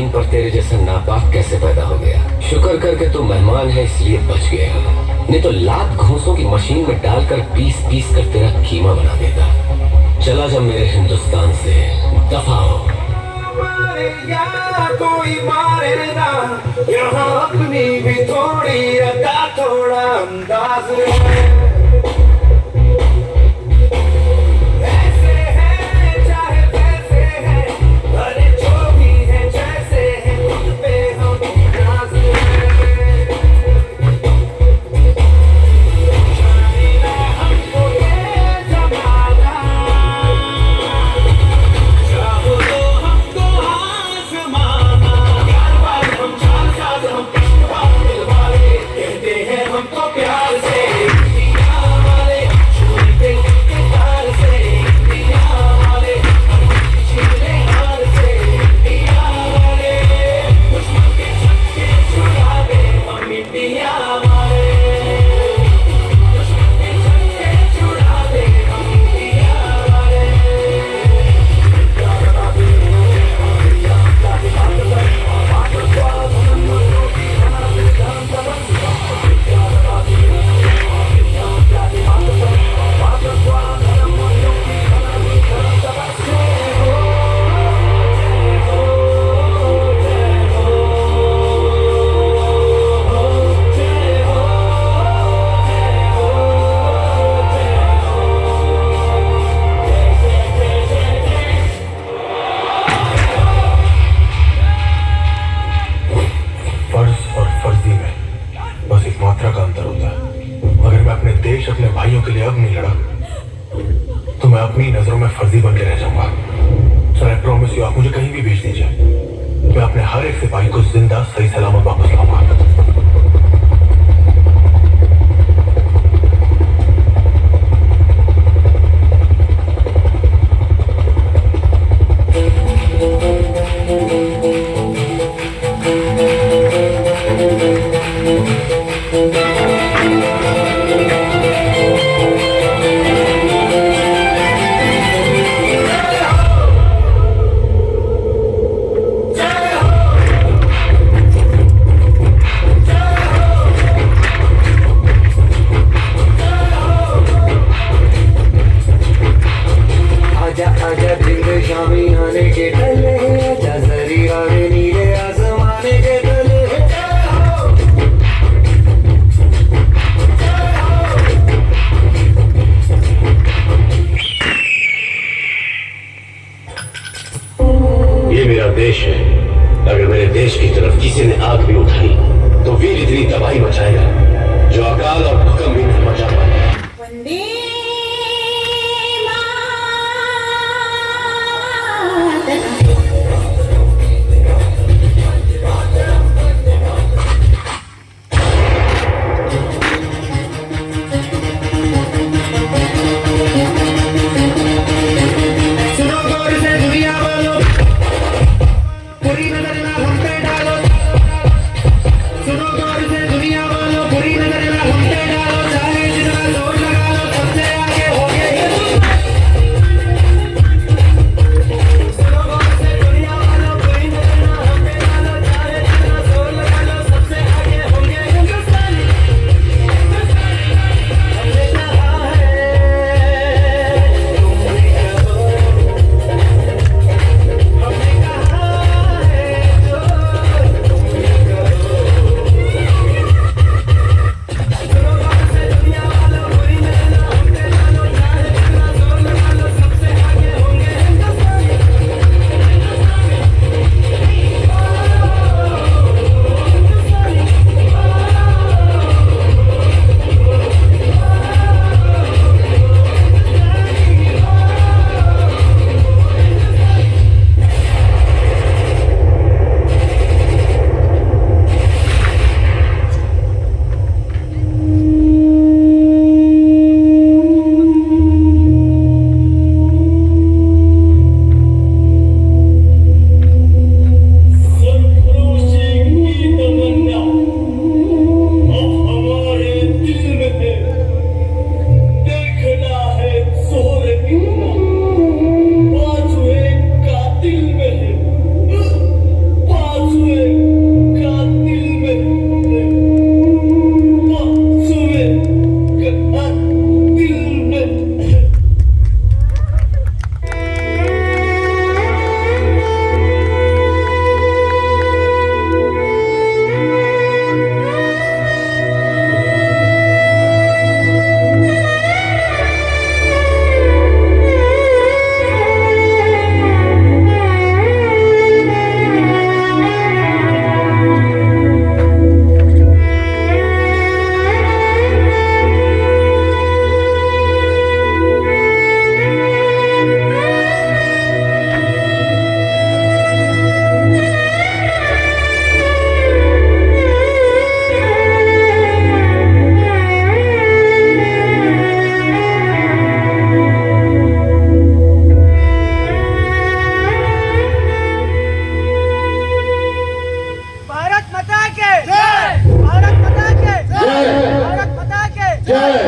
जमीन पर तेरे जैसा नापाक कैसे पैदा हो गया? शुक्र करके तू मेहमान है इसलिए बच गया, नहीं तो लात घूंसों की मशीन में डालकर पीस पीस कर तेरा कीमा बना देता। चला जा मेरे हिंदुस्तान से, दफा हो। कोई मारेगा यहाँ अपनी भी थोड़ी अदा थोड़ा अंदाज है। अपने भाइयों के लिए अब नहीं लड़ा तो मैं अपनी नजरों में फर्जी बन के रह जाऊंगा। सर आई प्रॉमिस यू, आप मुझे कहीं भी भेज दीजिए, मैं अपने हर एक सिपाही को जिंदा सही सलामत वापस लाऊंगा। देश है, अगर मेरे देश की तरफ किसी ने आग भी उठाई तो वीर इतनी तबाही मचाएगा जो अकाल और भूकंप भी नहीं मचा पाएगा। वंदे जय।